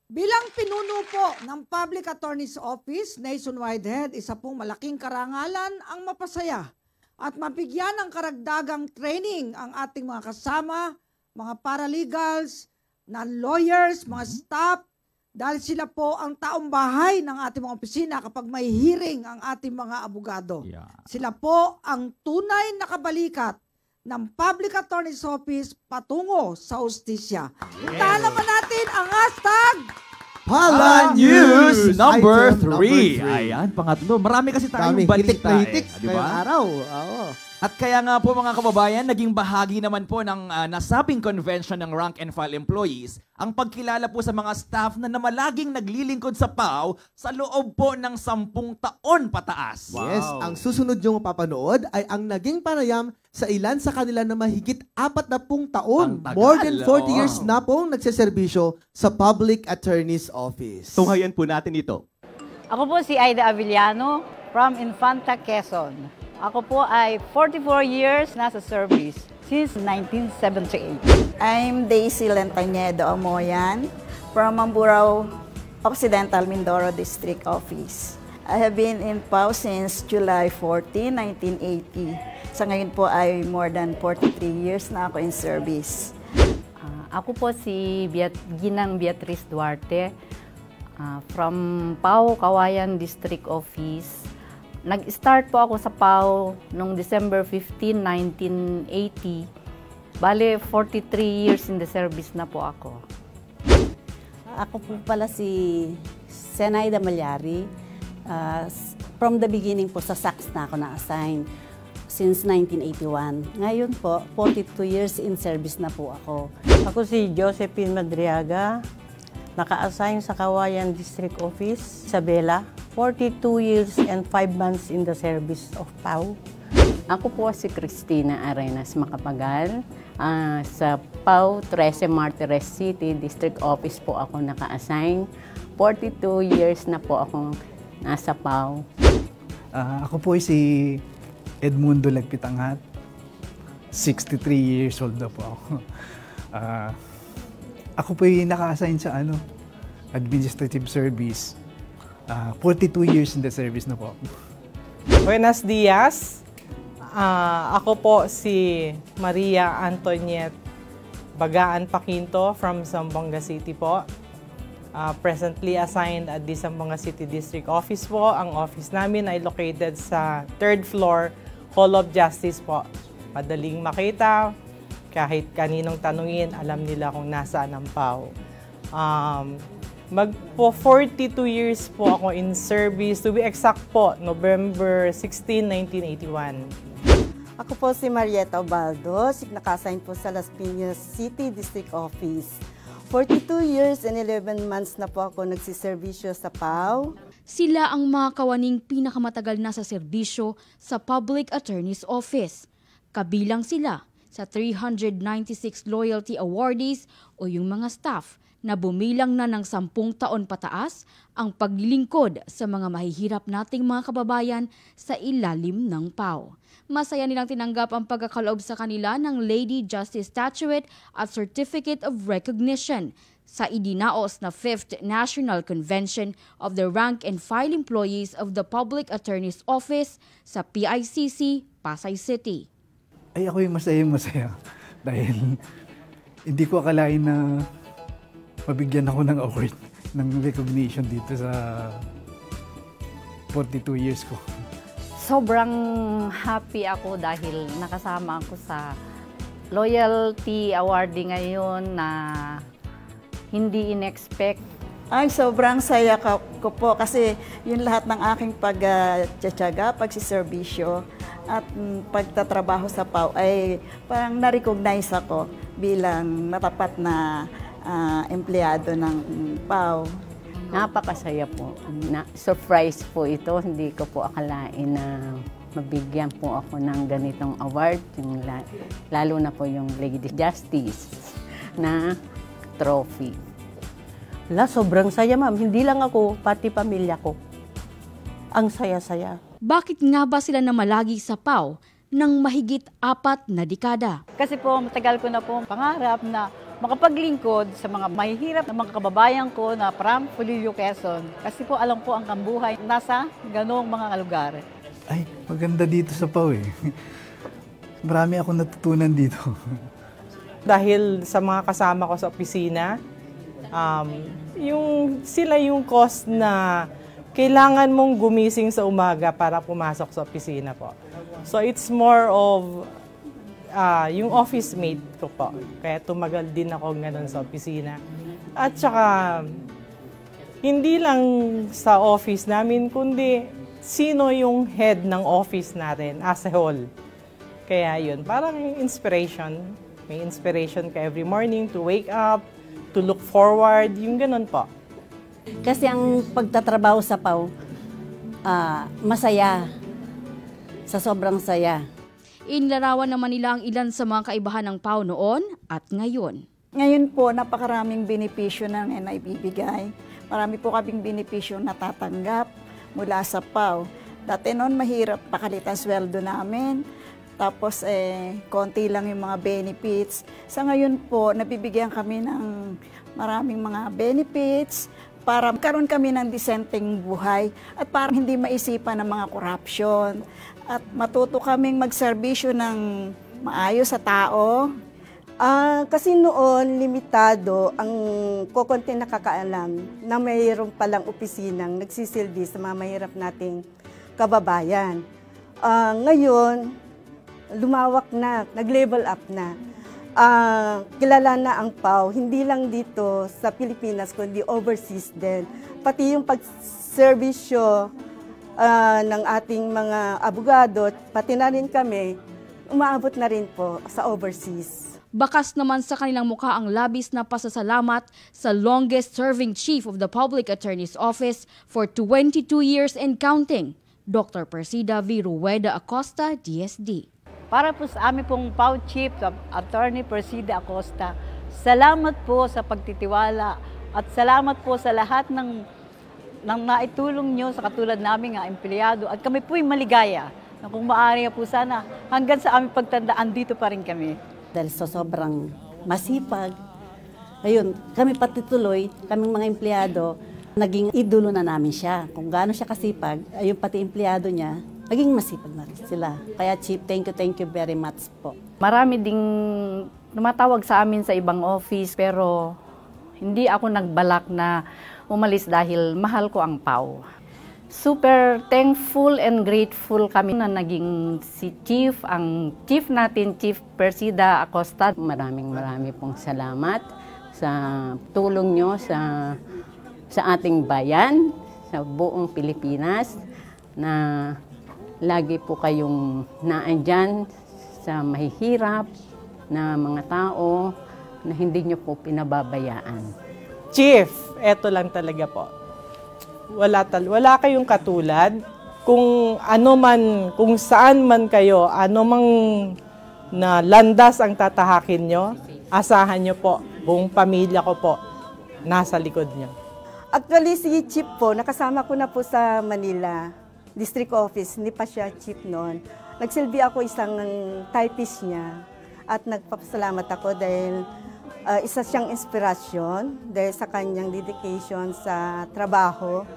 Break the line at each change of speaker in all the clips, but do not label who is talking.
Bilang pinuno po ng Public Attorney's Office, Nationwide Head, isa pong malaking karangalan ang mapasaya at mabigyan ng karagdagang training ang ating mga kasama, mga paralegals, non-lawyers, mga staff, dahil sila po ang taong bahay ng ating mga opisina kapag may hearing ang ating mga abogado.
Yeah.
Sila po ang tunay na kabalikat ng Public Attorney's Office patungo sa hustisya. Puntahan naman natin ang hashtag
Hala News number
Item
3.
3.
Ayan, pangatlo. Marami kasi tayong
Hitik
balita
na hitik
di ba?
ngayong araw. Oo.
At kaya nga po mga kababayan, naging bahagi naman po ng nasabing convention ng rank and file employees ang pagkilala po sa mga staff na namalaging naglilingkod sa PAO sa loob po ng 10 taon pataas.
Yes, ang susunod yung mapapanood ay ang naging panayam sa ilan sa kanila na mahigit 40 taon.
Ang tagal,
More than 40 years
oo.
na pong nagseserbisyo sa Public Attorney's Office.
Tunghayan po natin ito.
Ako po si Aida Avellano from Infanta, Quezon. Ako po ay 44 years nasa service since 1978.
I'm Daisy Lentañedo Amoyan from Mamburao Occidental Mindoro District Office. I have been in PAO since July 14, 1980. Sa ngayon po ay more than 43 years na ako in service.
Ako po si Ginang Beatriz Duarte from PAO Kawayan District Office. Nag-start po ako sa PAO noong December 15, 1980. Bale, 43 years in the service na po ako.
Ako po pala si Senaida Malyari. From the beginning po sa SACS na ako na-assign since 1981. Ngayon po, 42 years in service na po ako.
Ako si Josephine Madriaga, naka-assign sa Kawayan District Office, Isabela. 42 years and 5 months in the service of PAO.
Ako po si Cristina Arenas Macapagal. Sa PAO 13 Martires City District Office po ako naka-assign. 42 years na po akong nasa PAO.
Ako po si Edmundo Lagpitanghat. 63 years old na po ako. Ako po yung naka-assign sa administrative service. 42 years in the service na po.
Buenos dias. Ako po si Maria Antoniette Bagaan Paquinto from Zamboanga City po. Presently assigned at the Zamboanga City District Office po. Ang office namin ay located sa 3rd floor, Hall of Justice po. Madaling makita, kahit kaninong tanungin, alam nila kung nasaan ang PAO. Magpo 42 years po ako in service. To be exact po, November 16, 1981.
Ako po si Marieta Obaldo, naka-assign po sa Las Piñas City District Office. 42 years and 11 months na po ako nagsiservisyo sa PAO.
Sila ang mga kawaning pinakamatagal na sa serbisyo sa Public Attorney's Office. Kabilang sila sa 396 loyalty awardees o yung mga staff na bumilang na ng 10 taon pataas ang paglilingkod sa mga mahihirap nating mga kababayan sa ilalim ng PAO. Masaya nilang tinanggap ang pagkakaloob sa kanila ng Lady Justice Statuette at Certificate of Recognition sa idinaos na 5th National Convention of the Rank and File Employees of the Public Attorney's Office sa PICC, Pasay City.
Ay, ako yung masaya dahil hindi ko akalain na mabigyan ako ng award, ng recognition dito sa 42 years ko.
Sobrang happy ako dahil nakasama ako sa loyalty awarding ngayon na hindi in-expect.
Ay, sobrang saya ko po kasi yun lahat ng aking pagtsatsaga, pagsiservisyo at pagtatrabaho sa PAO ay parang na-recognize ako bilang matapat na empleyado ng PAO.
Napakasaya po. Surprise po ito. Hindi ko po akalain na mabigyan po ako ng ganitong award. Lalo na po yung Lady Justice na trophy.
Sobrang saya, ma'am. Hindi lang ako, pati pamilya ko. Ang saya-saya.
Bakit nga ba sila namalagi sa PAO ng mahigit 4 na dekada?
Kasi po matagal ko na po pangarap na
makapaglingkod sa mga mahihirap na mga kababayan ko na from Polillo, Quezon. Kasi po alam ko ang kambuhay nasa ganong mga lugar.
Ay, maganda dito sa PAW eh. Marami akong natutunan dito.
Dahil sa mga kasama ko sa opisina, sila yung cause na kailangan mong gumising sa umaga para pumasok sa opisina po. So it's more of yung office mate ko po. Kaya tumagal din ako ngayon sa opisina. At saka, hindi lang sa office namin, kundi sino yung head ng office natin as a whole. Kaya yun, parang inspiration. May inspiration ka every morning to wake up, to look forward, yung ganun po.
Kasi ang pagtatrabaho sa PAW, masaya. Sa sobrang saya.
Inilarawan naman nila ang ilan sa mga kaibahan ng PAW noon at ngayon.
Ngayon po, napakaraming benepisyo na naibibigay. Marami po kaming benepisyo natatanggap mula sa PAW. Dati noon, mahirap pakalitan sweldo namin. Tapos, konti lang yung mga benefits. Sa ngayon po, nabibigyan kami ng maraming mga benefits para magkaroon kami ng disenteng buhay at para hindi maisipan ng mga corruption. At matuto kaming magserbisyo ng maayos sa tao.
Kasi noon, limitado ang kokonti nakakaalam na mayroon palang opisinang nagsisilbi sa mga mahirap nating kababayan. Ngayon, lumawak na, nag-level up na. Kilala na ang PAW, hindi lang dito sa Pilipinas, kundi overseas din. Pati yung pagserbisyo ng ating mga abogado, pati na rin kami, umaabot na rin po sa overseas.
Bakas naman sa kanilang mukha ang labis na pasasalamat sa longest-serving Chief of the Public Attorney's Office for 22 years and counting, Dr. Persida V. Rueda Acosta, DSD.
Para po sa amin pong PAW Chief, Attorney Persida Acosta, salamat po sa pagtitiwala at salamat po sa lahat ng naitulong nyo sa katulad namin empleyado at kami po'y maligaya na kung maaari po sana hanggang sa aming pagtandaan dito pa rin kami.
Dahil sa sobrang masipag, ayun, kami pati tuloy, kaming mga empleyado, naging idolo na namin siya. Kung gaano siya kasipag, ayun pati empleyado niya, naging masipag na rin sila. Kaya Chief, thank you very much po.
Marami ding tumatawag sa amin sa ibang office pero hindi ako nagbalak na umalis dahil mahal ko ang PAW. Super thankful and grateful kami na naging si Chief, ang Chief natin, Chief Persida Acosta. Maraming pong salamat sa tulong nyo sa ating bayan, sa buong Pilipinas, na lagi po kayong naandyan sa mahihirap na mga tao na hindi nyo po pinababayaan.
Chief, eto lang talaga po. Wala kayong katulad. Kung saan man kayo, mang na landas ang tatahakin nyo, asahan nyo po, buong pamilya ko po, nasa likod nyo.
Actually, si Chief po, nakasama ko na po sa Manila District Office, hindi pa siya Chief noon. Nagsilbi ako isang typist niya at nagpapasalamat ako dahil isa siyang inspirasyon dahil sa kanyang dedication sa trabaho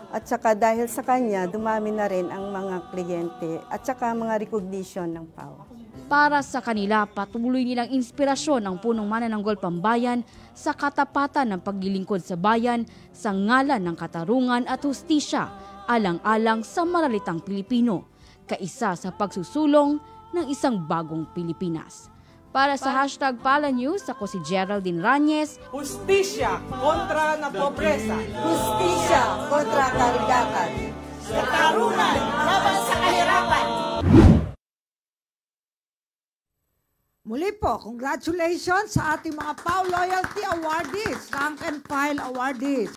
at saka dahil sa kanya dumami na rin ang mga kliyente at saka mga recognition ng PAW.
Para sa kanila, patuloy nilang inspirasyon ang punong manananggol pambayan sa katapatan ng paglilingkod sa bayan sa ngalan ng katarungan at hustisya alang-alang sa maralitang Pilipino, kaisa sa pagsusulong ng isang bagong Pilipinas. Para sa #PalaNews, ako si Geraldine Ranyes.
Hustisya kontra na pobresa.
Hustisya kontra karugatan.
Katarungan laban sa kahirapan. Muli po, congratulations sa ating mga PAW Loyalty Awardees, Rank and File Awardees.